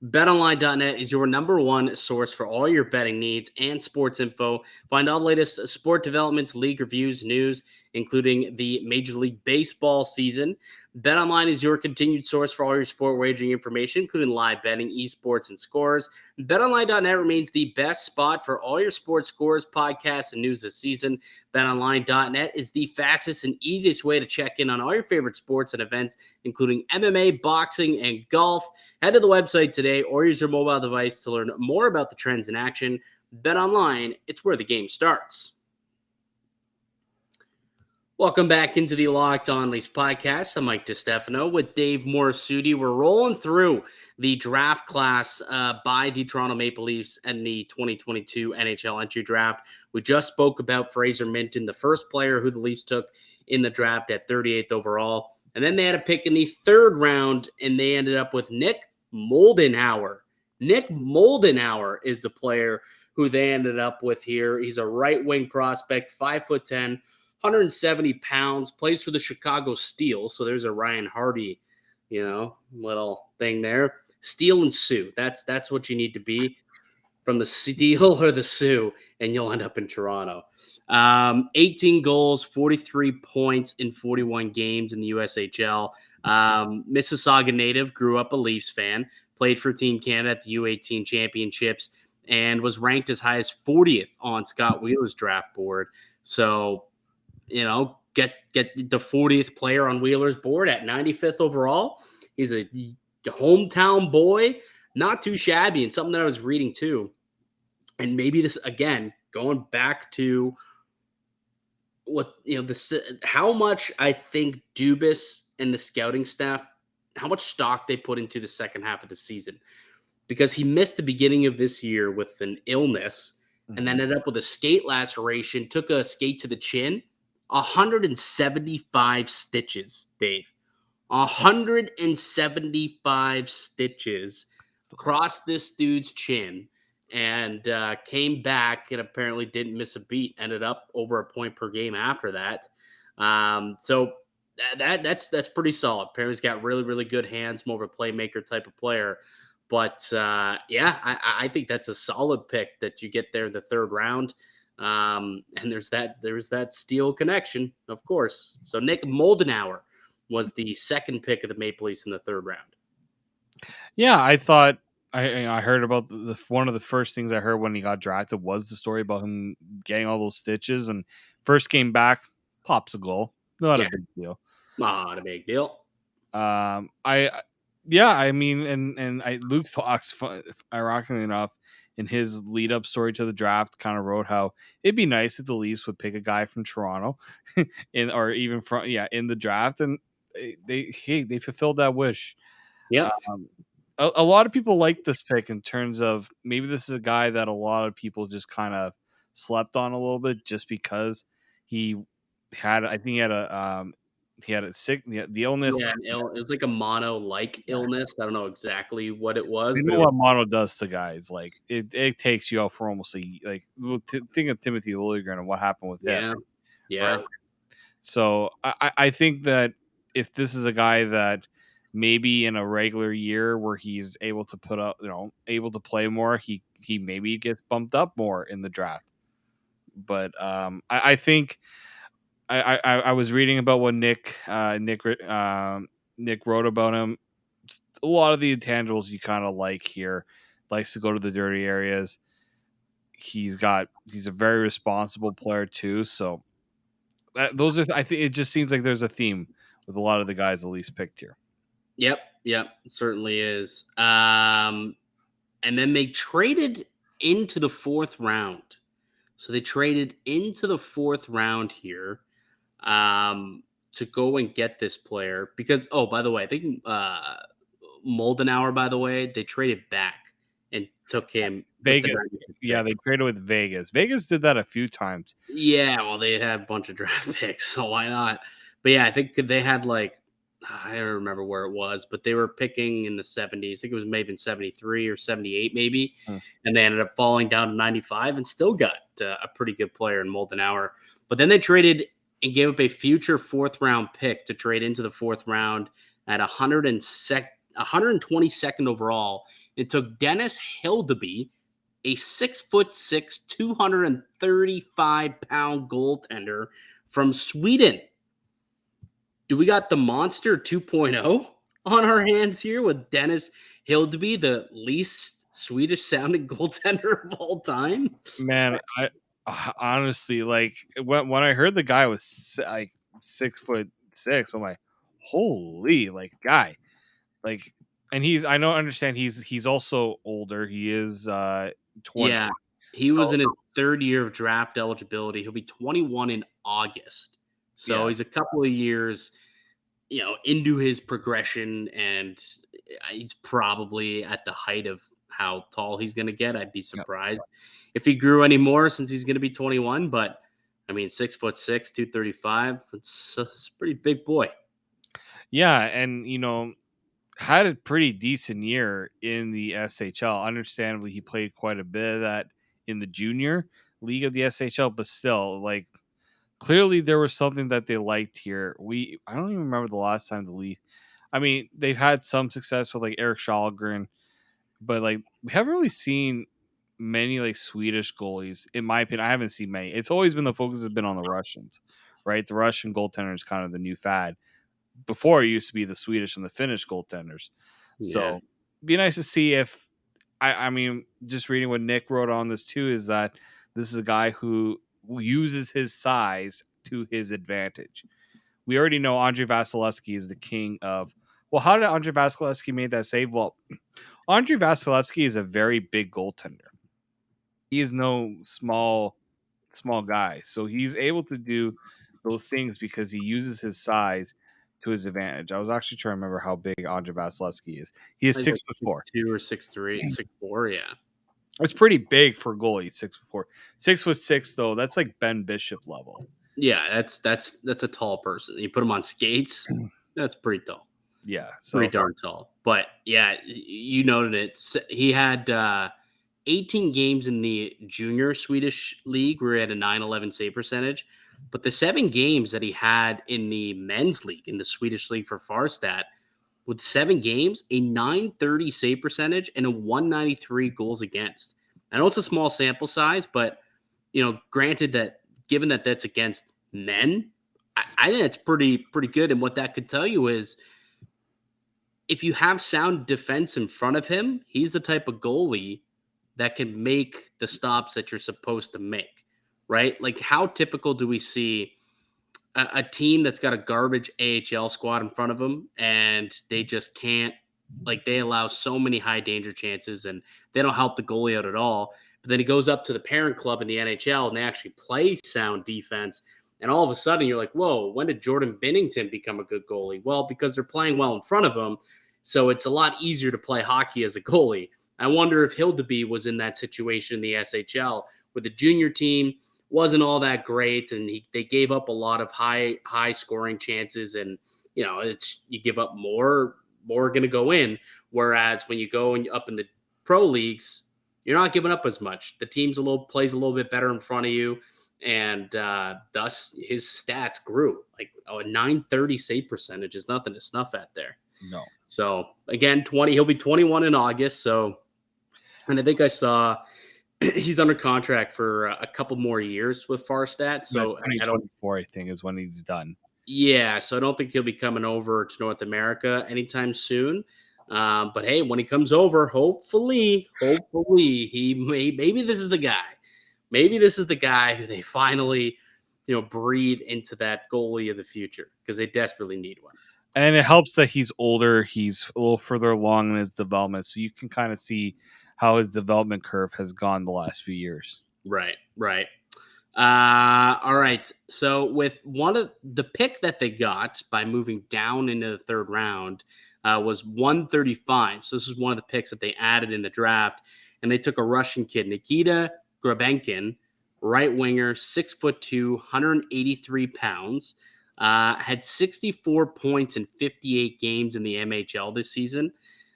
BetOnline.net is your number one source for all your betting needs and sports info. Find all the latest sport developments, league reviews, news, including the Major League Baseball season. BetOnline is your continued source for all your sport wagering information, including live betting, esports, and scores. BetOnline.net remains the best spot for all your sports scores, podcasts, and news this season. BetOnline.net is the fastest and easiest way to check in on all your favorite sports and events, including MMA, boxing, and golf. Head to the website today or use your mobile device to learn more about the trends in action. BetOnline, it's where the game starts. Welcome back into the Locked On Leafs podcast. I'm Mike DiStefano with Dave Morassutti. We're rolling through the draft class by the Toronto Maple Leafs and the 2022 NHL entry draft. We just spoke about Fraser Minten, the first player who the Leafs took in the draft at 38th overall. And then they had a pick in the third round, and they ended up with Nick Moldenhauer. Nick Moldenhauer is the player who they ended up with here. He's a right-wing prospect, 5'10", 170 pounds, plays for the Chicago Steel. So there's a Ryan Hardy, little thing there. Steel and Sioux. That's what you need to be, from the Steel or the Sioux, and you'll end up in Toronto. 18 goals, 43 points in 41 games in the USHL. Mississauga native, grew up a Leafs fan, played for Team Canada at the U18 championships, and was ranked as high as 40th on Scott Wheeler's draft board. So, get the 40th player on Wheeler's board at 95th overall. He's a hometown boy, not too shabby, and something that I was reading too. And maybe this, again, going back to how much I think Dubas and the scouting staff, how much stock they put into the second half of the season, because he missed the beginning of this year with an illness and then ended up with a skate laceration, took a skate to the chin, 175 stitches, Dave. 175 stitches across this dude's chin, and came back and apparently didn't miss a beat. Ended up over a point per game after that. So that's pretty solid. Perry's got really, really good hands, more of a playmaker type of player. But I think that's a solid pick that you get there in the third round. And there's that Steel connection, of course. So Nick Moldenhauer was the second pick of the Maple Leafs in the third round. Yeah, I thought I heard about one of the first things I heard when he got drafted was the story about him getting all those stitches, and first came back, pops a goal, not a big deal. Not a big deal. Luke Fox, ironically enough, in his lead up story to the draft, kind of wrote how it'd be nice if the Leafs would pick a guy from Toronto, in the draft, and they fulfilled that wish. Yeah. A lot of people like this pick in terms of maybe this is a guy that a lot of people just kind of slept on a little bit just because he had the illness. Yeah, it was like a mono-like illness. I don't know exactly what it was. You know what mono does to guys? Like it takes you out for almost think of Timothy Liljegren and what happened with him. Yeah. Right? So I think that if this is a guy that maybe in a regular year where he's able to put up, able to play more, he maybe gets bumped up more in the draft. But I think I was reading about what Nick wrote about him. A lot of the intangibles you kind of like here. Likes to go to the dirty areas. He's a very responsible player too. So I think it just seems like there's a theme with a lot of the guys the Leafs picked here. Yep, certainly is. And then they traded into the fourth round. So they traded into the fourth round here to go and get this player because, by the way, I think Moldenhauer, by the way, they traded back and took him. Vegas. Yeah, they traded with Vegas. Vegas did that a few times. Yeah, well, they had a bunch of draft picks, so why not? But yeah, I think they had I don't remember where it was, but they were picking in the 70s. I think it was maybe in 73 or 78 maybe. And they ended up falling down to 95 and still got a pretty good player in Moldenhauer. But then they traded and gave up a future fourth round pick to trade into the fourth round at 122nd overall. It took Dennis Hildeby, a 6'6", 235-pound goaltender from Sweden. Do we got the Monster 2.0 on our hands here with Dennis Hildeby, the least Swedish-sounding goaltender of all time? Man, I honestly, when I heard the guy was 6'6", I'm like, holy, guy, and he's also older. He is 20. Yeah, he was in his third year of draft eligibility. He'll be 21 in August. So he's a couple of years, into his progression, and he's probably at the height of how tall he's going to get. I'd be surprised if he grew any more since he's going to be 21. But I mean, 6'6", 235. It's a pretty big boy. Yeah, and had a pretty decent year in the SHL. Understandably, he played quite a bit of that in the junior league of the SHL, but still, clearly there was something that they liked here. I don't even remember the last time the Leafs. I mean, they've had some success with Eric Kallgren, but we haven't really seen many Swedish goalies. In my opinion, I haven't seen many. It's always been the focus has been on the Russians, right? The Russian goaltender is kind of the new fad. Before it used to be the Swedish and the Finnish goaltenders. Yeah. So be nice to see if I mean, just reading what Nick wrote on this too is that this is a guy who uses his size to his advantage. We already know Andre Vasilevsky is the king of. Well, how did Andre Vasilevsky make that save? Well, Andre Vasilevsky is a very big goaltender. He is no small guy, so he's able to do those things because he uses his size to his advantage. I was actually trying to remember how big Andre Vasilevsky is. He is Like 6'4". 2 or 6'3", 6'4", yeah. It's pretty big for a goalie. 6'4", 6'6" though. That's like Ben Bishop level. Yeah, that's a tall person. You put him on skates, that's pretty tall. Yeah, so Pretty darn tall. But yeah, you noted it. He had 18 games in the junior Swedish league where he had a 911 save percentage. But the 7 games that he had in the men's league, in the Swedish league for Farstat, with 7 games, a 930 save percentage and a 193 goals against. I know it's a small sample size, but granted that given that that's against men, I think it's pretty good. And what that could tell you is if you have sound defense in front of him, he's the type of goalie that can make the stops that you're supposed to make, right? Like how typical do we see a team that's got a garbage AHL squad in front of them and they just can't, like they allow so many high danger chances and they don't help the goalie out at all. But then he goes up to the parent club in the NHL and they actually play sound defense. And all of a sudden you're like, whoa, when did Jordan Binnington become a good goalie? Well, because they're playing well in front of him. So it's a lot easier to play hockey as a goalie. I wonder if Hildeby was in that situation in the SHL where the junior team wasn't all that great and they gave up a lot of high scoring chances. And, it's you give up more going to go in. Whereas when you go up in the pro leagues, you're not giving up as much. The team's plays a little bit better in front of you. And thus his stats grew. Like a 930 save percentage is nothing to snuff at there. No. So again, he'll be 21 in August. So, and I think I saw he's under contract for a couple more years with Farstat. So 2024, I think, is when he's done. Yeah. So I don't think he'll be coming over to North America anytime soon. But hey, when he comes over, hopefully maybe this is the guy. Maybe this is the guy who they finally, breed into that goalie of the future because they desperately need one. And it helps that he's older. He's a little further along in his development. So you can kind of see how his development curve has gone the last few years. Right. All right. So with one of the pick that they got by moving down into the third round was 135. So this is one of the picks that they added in the draft. And they took a Russian kid, Nikita Grebyonkin, right winger, 6'2", 183 pounds. Had 64 points in 58 games in the MHL this season,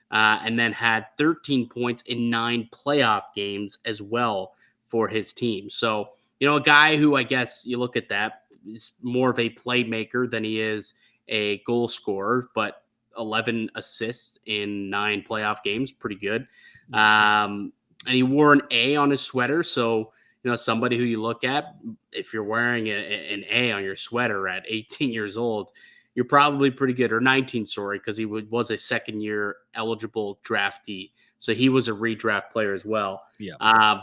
and then had 13 points in 9 playoff games as well for his team. So, a guy who I guess you look at that is more of a playmaker than he is a goal scorer, but 11 assists in 9 playoff games, pretty good. And he wore an A on his sweater, so somebody who you look at, if you're wearing an A on your sweater at 18 years old, you're probably pretty good, or 19, sorry, because he was a second-year eligible draftee. So he was a redraft player as well. Yeah.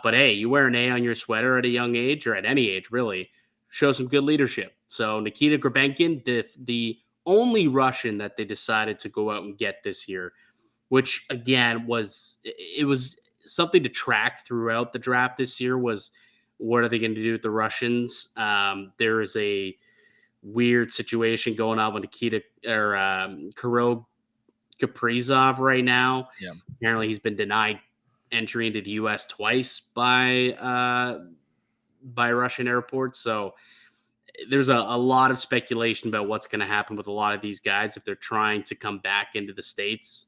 But hey, you wear an A on your sweater at a young age, or at any age, really, show some good leadership. So Nikita Grebyonkin, the only Russian that they decided to go out and get this year, which, again, was something to track throughout the draft this year was, what are they going to do with the Russians? There is a weird situation going on with Nikita or Kirill Kaprizov right now. Yeah. Apparently he's been denied entry into the U.S. twice by Russian airports. So there's a lot of speculation about what's going to happen with a lot of these guys if they're trying to come back into the States.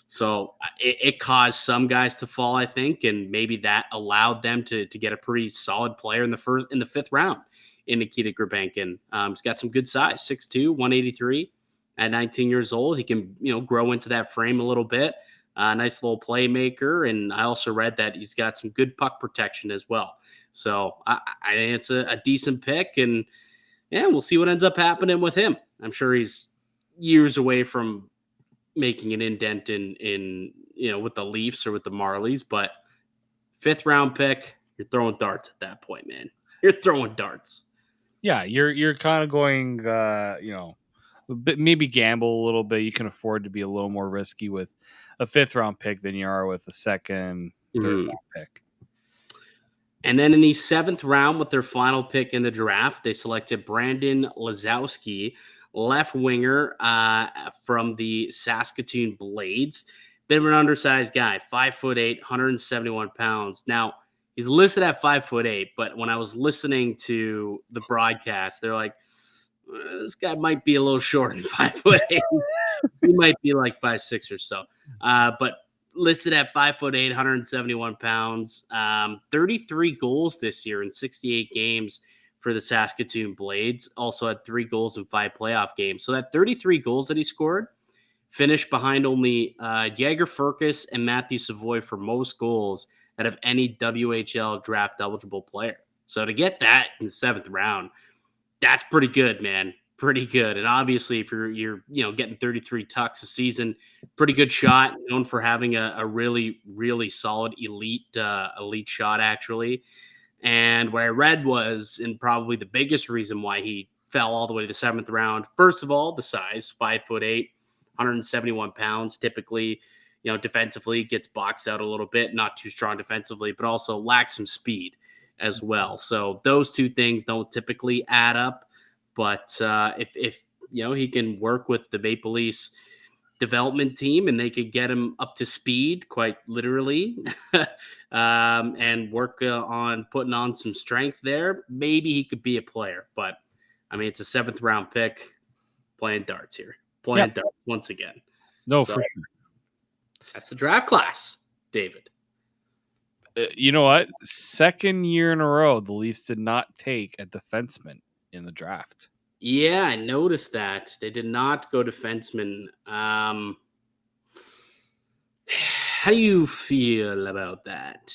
So it caused some guys to fall, I think, and maybe that allowed them to get a pretty solid player in the 5th round in Nikita Grebyonkin. He's got some good size, 6'2", 183 at 19 years old. He can, grow into that frame a little bit. Nice little playmaker. And I also read that he's got some good puck protection as well. So I think it's a decent pick, and yeah, we'll see what ends up happening with him. I'm sure he's years away from making an indent in with the Leafs or with the Marlies, but 5th round pick, you're throwing darts at that point, man. You're throwing darts. Yeah, you're kind of going, maybe gamble a little bit. You can afford to be a little more risky with a 5th round pick than you are with a 2nd, 3rd round pick. And then in the 7th round, with their final pick in the draft, they selected Brandon Lisowsky, left winger from the Saskatoon Blades. Bit of an undersized guy, 5'8", 171 pounds. Now, he's listed at 5'8", but when I was listening to the broadcast, they're like, this guy might be a little shorter than 5'8". He might be like 5'6" or so. But listed at 5'8", 171 pounds, 33 goals this year in 68 games for the Saskatoon Blades. Also had 3 goals in 5 playoff games. So that 33 goals that he scored finished behind only Jagger Furcus and Matthew Savoy for most goals out of any WHL draft eligible player. So to get that in the 7th round, that's pretty good, man. Pretty good. And obviously, if you're getting 33 tucks a season, pretty good shot. Known for having a really, really solid elite shot, actually. And what I read was, and probably the biggest reason why he fell all the way to the 7th round. First of all, the size, 5'8", 171 pounds. Typically, defensively gets boxed out a little bit, not too strong defensively, but also lacks some speed as well. So those two things don't typically add up. But if he can work with the Maple Leafs development team and they could get him up to speed, quite literally, and work on putting on some strength there, maybe he could be a player. But I mean, it's a 7th round pick, playing darts here, darts once again. No, for sure. That's the draft class, David. You know what? 2nd year in a row, the Leafs did not take a defenseman in the draft. Yeah, I noticed that. They did not go defenseman. How do you feel about that?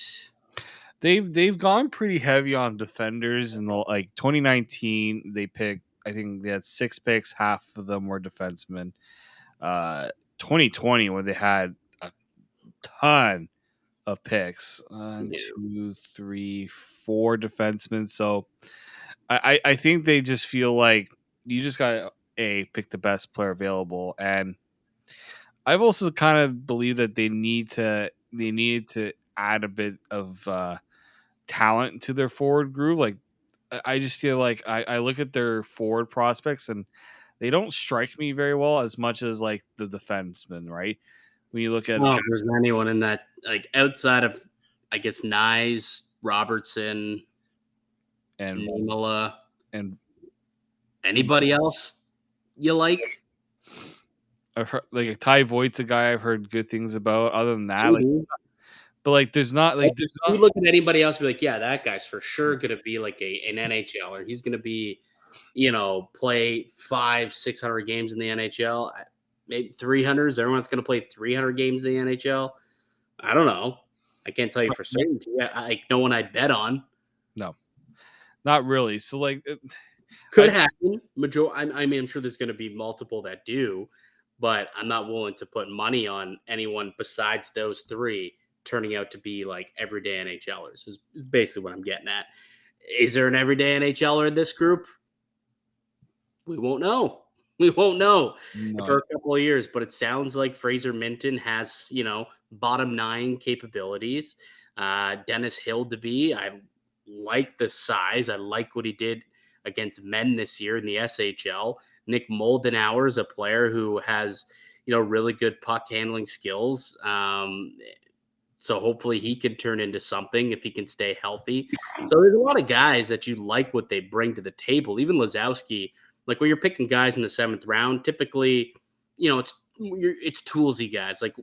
They've gone pretty heavy on defenders in the 2019. They picked, I think they had 6 picks, half of them were defensemen. 2020, when they had a ton of picks, 2, 3, 4 defensemen. So I think they just feel like you just got to pick the best player available. And I've also kind of believed that they needed to add a bit of talent to their forward group. Like, I just feel like I look at their forward prospects and they don't strike me very well as much as like the defensemen, right? When you look at there's anyone in that, like, outside of, I guess, Nyes, Robertson, and Niemela, and anybody else you like? I've heard, like, Ty Voigt's a guy I've heard good things about. Other than that, but there's not. You look at anybody else, and be like, yeah, that guy's for sure going to be like an NHL, or he's going to be, play 500-600 games in the NHL, maybe 300s. Everyone's going to play 300 games in the NHL. I don't know. I can't tell you for certainty. No one I'd bet on. No, not really. So could happen. I'm sure there's going to be multiple that do, but I'm not willing to put money on anyone besides those 3 turning out to be like everyday NHLers. Is basically what I'm getting at. Is there an everyday NHLer in this group? We won't know. For a couple of years, but it sounds like Fraser Minten has, bottom 9 capabilities. Dennis Hildeby, I like the size. I like what he did against men this year in the SHL. Nick Moldenhauer is a player who has, really good puck handling skills. So hopefully he can turn into something if he can stay healthy. So there's a lot of guys that you like what they bring to the table. Even Lisowsky, like when you're picking guys in the 7th round, typically, it's toolsy guys. Like,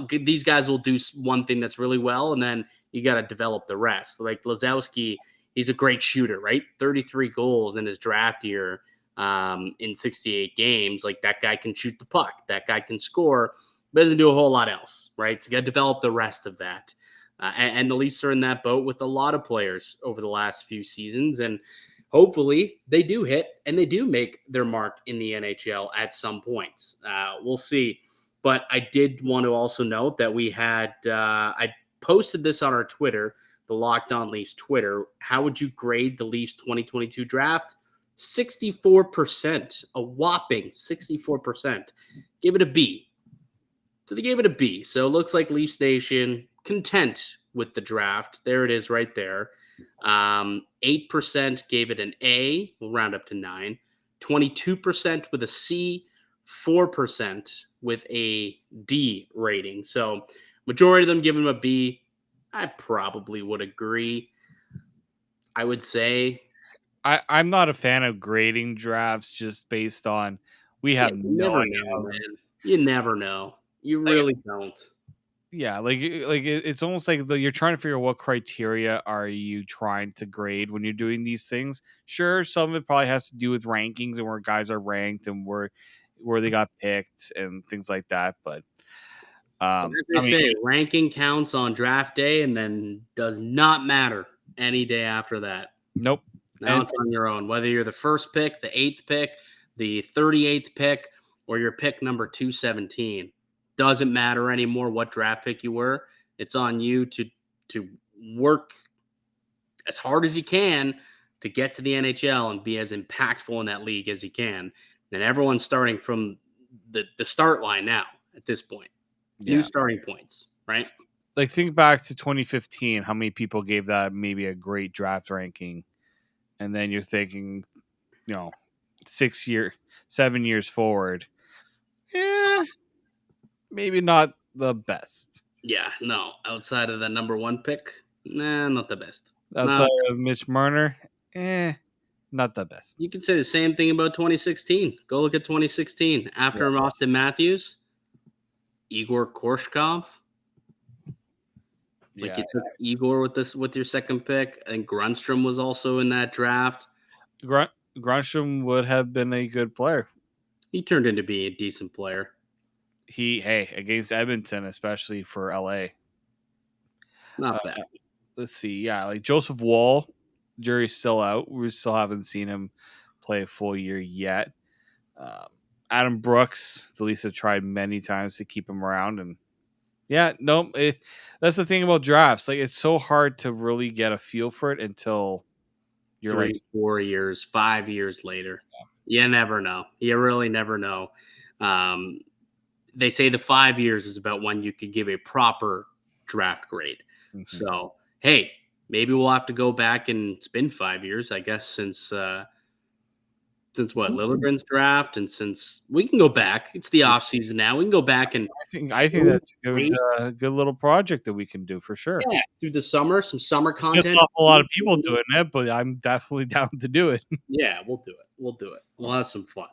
these guys will do one thing that's really well, and then you got to develop the rest. Like Lisowsky, he's a great shooter, right? 33 goals in his draft year in 68 games. Like, that guy can shoot the puck. That guy can score. Doesn't do a whole lot else, right? So you got to develop the rest of that. And the Leafs are in that boat with a lot of players over the last few seasons. And hopefully they do hit and they do make their mark in the NHL at some points. We'll see. But I did want to also note that we had I posted this on our Twitter, the Locked On Leafs Twitter. How would you grade the Leafs 2022 draft? 64%, a whopping 64%. Give it a B. So they gave it a B. So it looks like Leafs Nation content with the draft. There it is right there. 8% gave it an A. We'll round up to 9. 22% with a C. 4% with a D rating. So majority of them give them a B. I probably would agree. I would say I'm not a fan of grading drafts just based on we have you no never idea. know, man. You never know. You Like, really don't. yeah, it's almost like you're trying to figure out what criteria are you trying to grade when you're doing these things. Sure, some of it probably has to do with rankings and where guys are ranked and where they got picked and things like that. But As they I mean, say, ranking counts on draft day and then does not matter any day after that. nope. Now And it's on your own. Whether you're the first pick, the 8th pick, the 38th pick, or your pick number 217. Doesn't matter anymore what draft pick you were. It's on you to work as hard as you can to get to the NHL and be as impactful in that league as you can. And everyone's starting from the start line now at this point. yeah. New starting points, right? Like think back to 2015, how many people gave that maybe a great draft ranking, and then you're thinking, 7 years forward, maybe not the best. Yeah, no. Outside of the number 1 pick, nah, not the best. Outside of Mitch Marner, not the best. You could say the same thing about 2016. Go look at 2016. After Austin Matthews, Igor Korshkov. Like you took Igor with your second pick, and Grunstrom was also in that draft. Grunstrom would have been a good player. He turned into being a decent player. Against Edmonton, especially for LA. Not bad. Let's see. Yeah, like Joseph Wall, jury's still out. We still haven't seen him play a full year yet. Adam Brooks, the Leafs have tried many times to keep him around, and that's the thing about drafts. Like it's so hard to really get a feel for it until you're 3, 4 years, 5 years later. You never know. You really never know. They say the 5 years is about when you could give a proper draft grade. Mm-hmm. So, hey, maybe we'll have to go back, and it's been 5 years, I guess, since Liljegren's draft, and since we can go back. It's the off season now. We can go back and I think that's a good little project that we can do for sure. Yeah, through the summer, some summer content. There's a lot of people doing it, but I'm definitely down to do it. Yeah, we'll do it. We'll have some fun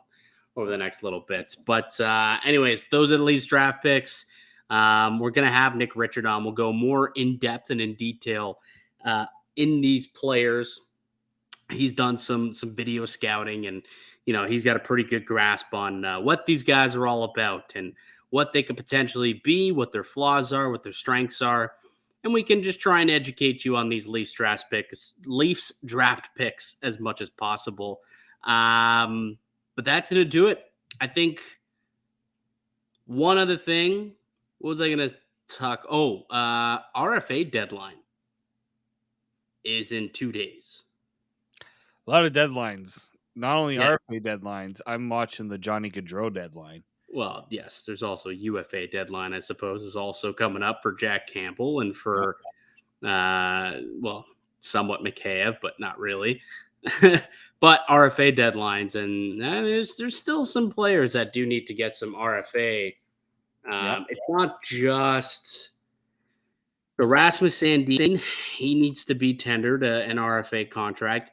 over the next little bit. But anyways, those are the Leafs draft picks. We're going to have Nick Richard on. We'll go more in depth and in detail in these players. He's done some video scouting, and he's got a pretty good grasp on what these guys are all about and what they could potentially be, what their flaws are, what their strengths are. And we can just try and educate you on these Leafs draft picks as much as possible. But that's going to do it. I think one other thing, what was I going to talk? RFA deadline is in 2 days. A lot of deadlines. Not only Yeah. RFA deadlines, I'm watching the Johnny Gaudreau deadline. Well, yes, there's also UFA deadline, I suppose, is also coming up for Jack Campbell and for, somewhat Mikheyev, but not really. But RFA deadlines, and there's still some players that do need to get some RFA. It's not just Rasmus Sandin. He needs to be tendered an RFA contract.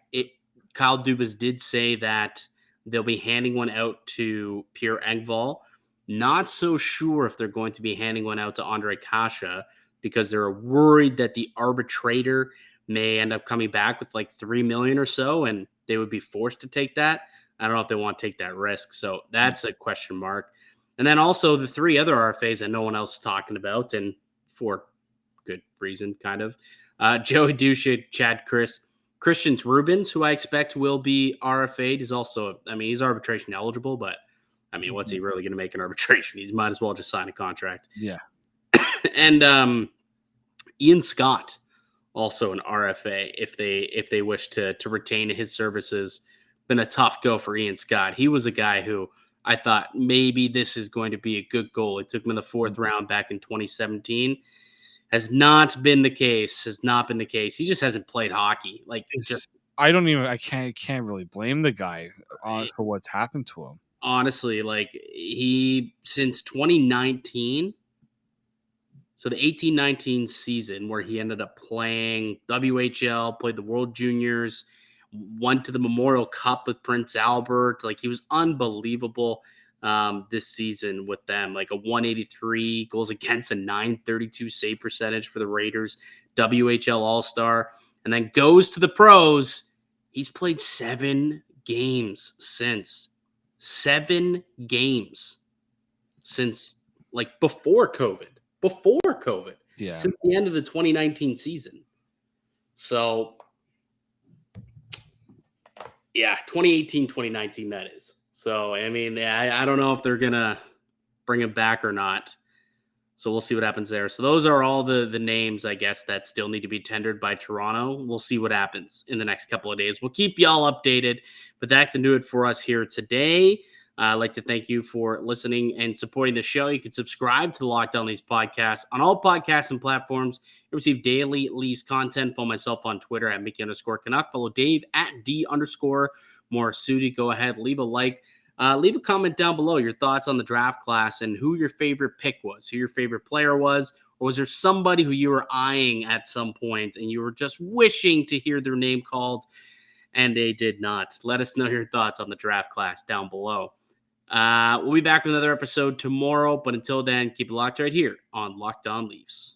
Kyle Dubas did say that they'll be handing one out to Pierre Engvall. Not so sure if they're going to be handing one out to Andre Kasha, because they're worried that the arbitrator may end up coming back with like $3 million or so, and they would be forced to take that. I don't know if they want to take that risk. So that's a question mark. And then also the 3 other RFAs that no one else is talking about, and for good reason, kind of. Joey Dusha, Chad Christian Rubens, who I expect will be RFA'd. He's also, he's arbitration eligible, but I mean, what's he really going to make in arbitration? He might as well just sign a contract. Yeah. And Ian Scott, also an RFA, if they wish to retain his services. Been a tough go for Ian Scott. He was a guy who I thought maybe this is going to be a good goal. It took him in the fourth round back in 2017. Has not been the case. He just hasn't played hockey. I can't really blame the guy for what's happened to him. Honestly, he since 2019. So the 18-19 season where he ended up playing WHL, played the World Juniors, went to the Memorial Cup with Prince Albert. He was unbelievable this season with them. A 183 goals against, a 932 save percentage for the Raiders, WHL All-Star, and then goes to the pros. He's played 7 games since. 7 games since before COVID. Yeah. Since the end of the 2019 season. So, yeah, 2018, 2019, that is. So, I mean, I don't know if they're going to bring him back or not. So we'll see what happens there. So those are all the names, I guess, that still need to be tendered by Toronto. We'll see what happens in the next couple of days. We'll keep y'all updated, but that's going to do it for us here today. I'd like to thank you for listening and supporting the show. You can subscribe to the Locked On Leafs podcast on all podcasts and platforms. You receive daily Leafs content. Follow myself on Twitter at Mickey_Canuck. Follow Dave at D_Morassutti. Go ahead, leave a like. Leave a comment down below, your thoughts on the draft class and who your favorite pick was, who your favorite player was, or was there somebody who you were eyeing at some point and you were just wishing to hear their name called and they did not? Let us know your thoughts on the draft class down below. We'll be back with another episode tomorrow, but until then, keep it locked right here on Locked On Leafs.